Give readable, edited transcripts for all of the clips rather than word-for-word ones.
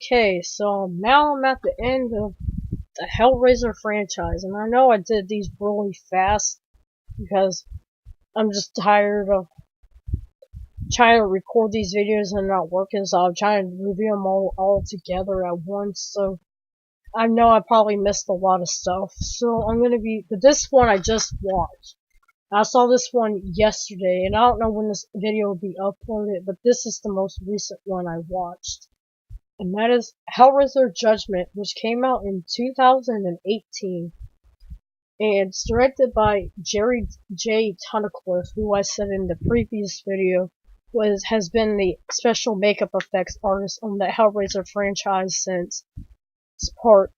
Okay, so now I'm at the end of the Hellraiser franchise, and I know I did these really fast because I'm just tired of trying to record these videos and not working, so I'm trying to review them all together at once. So I know I probably missed a lot of stuff, so but this one I just watched. I saw this one yesterday, and I don't know when this video will be uploaded, but this is the most recent one I watched. And that is Hellraiser Judgment, which came out in 2018. And it's directed by Jerry J. Tunnicliffe, who I said in the previous video has been the special makeup effects artist on the Hellraiser franchise since part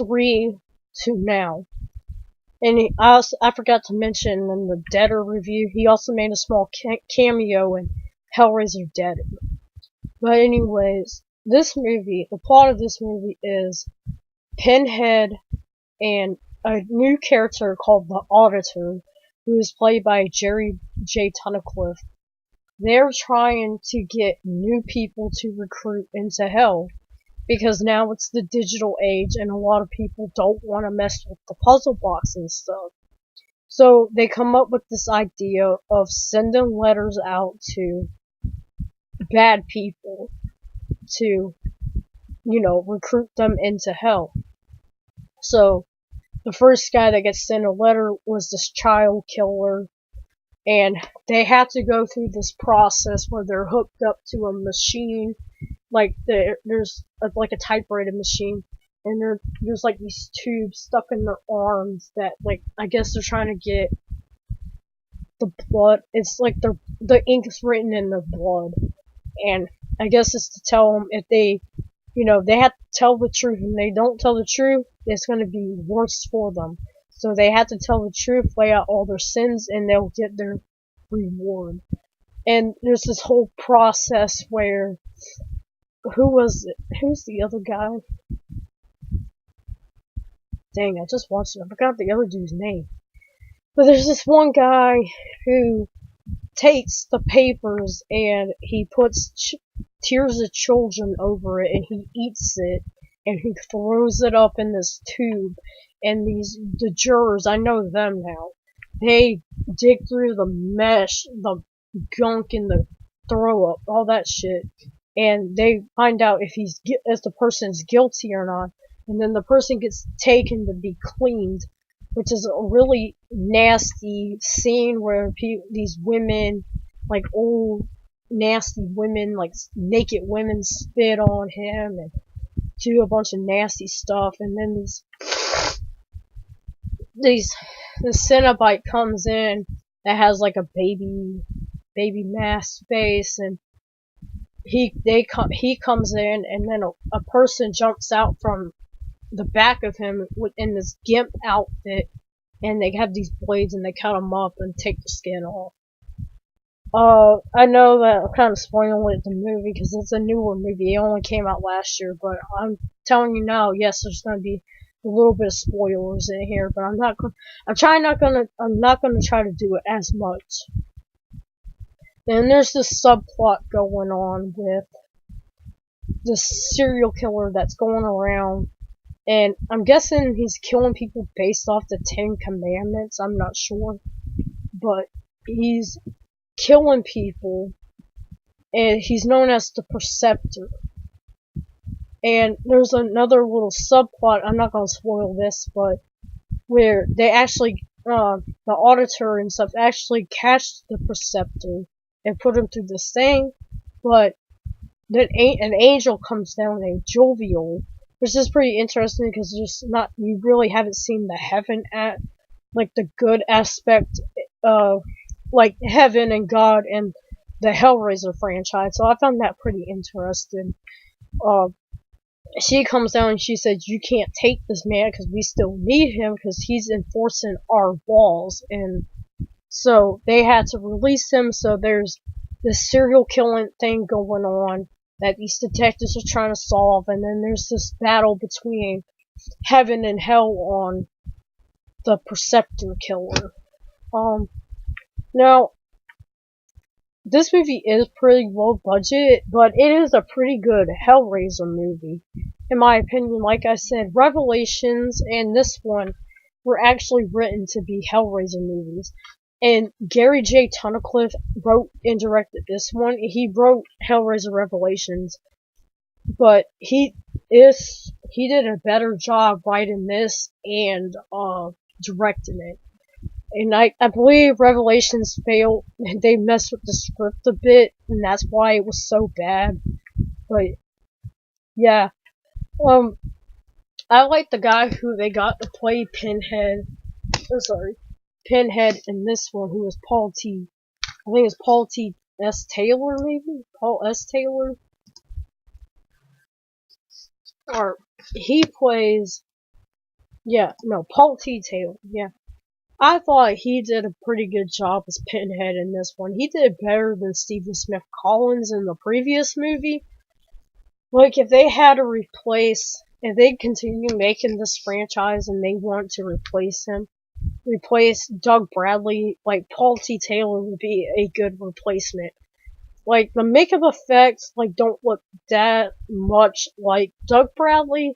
3 to now. And I forgot to mention in the Deader review, he also made a small cameo in Hellraiser Dead. But anyways, the plot of this movie is Pinhead and a new character called the Auditor, who is played by Jerry J. Tunnicliffe. They're trying to get new people to recruit into Hell, because now it's the digital age and a lot of people don't want to mess with the puzzle box and stuff. So they come up with this idea of sending letters out to bad people to, recruit them into Hell. So the first guy that gets sent a letter was this child killer, and they have to go through this process where they're hooked up to a machine, like there's like a typewriter machine, and there's like these tubes stuck in their arms that, like, I guess they're trying to get the blood. It's like the ink's written in their blood, and I guess it's to tell them if they have to tell the truth, and they don't tell the truth, it's going to be worse for them. So they have to tell the truth, lay out all their sins, and they'll get their reward. And there's this whole process where, who's the other guy? Dang, I just watched it, I forgot the other dude's name. But there's this one guy who takes the papers and he puts tears of children over it, and he eats it, and he throws it up in this tube, and the jurors, I know them now, they dig through the mesh, the gunk in the throw up, all that shit, and they find out if the person's guilty or not, and then the person gets taken to be cleaned, which is a really nasty scene where these women, like old nasty women, like naked women, spit on him and do a bunch of nasty stuff, and then the Cenobite comes in that has like a baby mask face, and he comes in, and then a person jumps out from the back of him in this gimp outfit, and they have these blades, and they cut him up and take the skin off. I know that I'm kind of spoiling the movie because it's a newer movie. It only came out last year, but I'm telling you now, yes, there's going to be a little bit of spoilers in here, but I'm not gonna try to do it as much. Then there's this subplot going on with this serial killer that's going around, and I'm guessing he's killing people based off the 10 Commandments. I'm not sure, but he's killing people, and he's known as the Preceptor. And there's another little subplot, I'm not gonna spoil this, but where they actually, the Auditor and stuff actually catch the Preceptor and put him through this thing, but then an angel comes down named Jovial, which is pretty interesting because you really haven't seen the heaven like the good aspect of like heaven and God and the Hellraiser franchise, so I found that pretty interesting. She comes down and she says, you can't take this man because we still need him because he's enforcing our laws, and so they had to release him. So there's this serial killing thing going on that these detectives are trying to solve, and then there's this battle between heaven and hell on the Preceptor killer. Now, this movie is pretty low budget, but it is a pretty good Hellraiser movie. In my opinion, like I said, Revelations and this one were actually written to be Hellraiser movies. And Gary J. Tunnicliffe wrote and directed this one. He wrote Hellraiser Revelations, but he did a better job writing this and directing it. And I believe Revelations failed. They messed with the script a bit, and that's why it was so bad. But yeah, um, I like the guy who they got to play Pinhead. Oh, sorry, Pinhead in this one, who was Paul T. I think it's Paul T. S. Taylor, maybe Paul S. Taylor, or he plays. Yeah, no, Paul T. Taylor. Yeah. I thought he did a pretty good job as Pinhead in this one. He did better than Stephen Smith Collins in the previous movie. Like, if they continue making this franchise and they want to replace Doug Bradley, like, Paul T. Taylor would be a good replacement. Like, the makeup effects, like, don't look that much like Doug Bradley,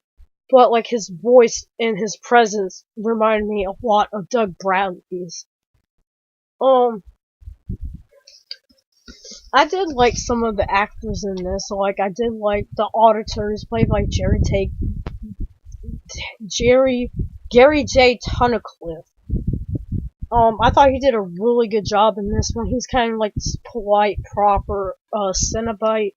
but, like, his voice and his presence remind me a lot of Doug Bradley's. I did like some of the actors in this. So, like, I did like the auditors played by Gary J. Tunnicliffe. I thought he did a really good job in this one. He's kind of like this polite, proper, Cenobite.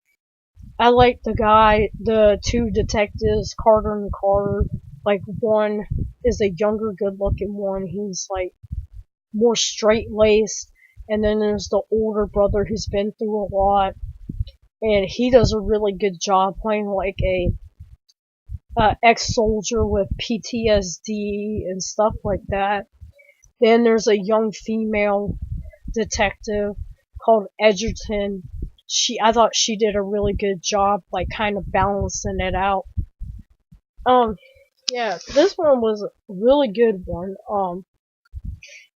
I like the two detectives, Carter and Carter. Like, one is a younger, good-looking one. He's, like, more straight-laced. And then there's the older brother who's been through a lot. And he does a really good job playing, like, a ex-soldier with PTSD and stuff like that. Then there's a young female detective called Edgerton. I thought she did a really good job, like, kind of balancing it out. Yeah, this one was a really good one.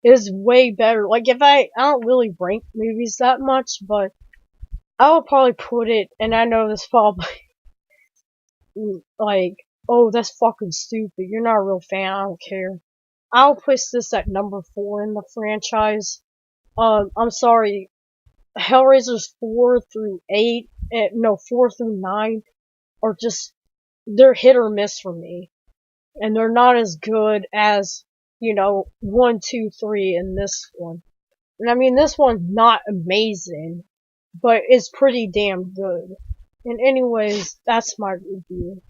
It is way better. Like, if I don't really rank movies that much, but I would probably put it, and I know this probably, like, oh, that's fucking stupid. You're not a real fan. I don't care. I'll place this at number 4 in the franchise. I'm sorry. Hellraisers 4 through 8, no, 4 through 9 are just, they're hit or miss for me. And they're not as good as, 1, 2, 3 and this one. And I mean, this one's not amazing, but it's pretty damn good. And anyways, that's my review.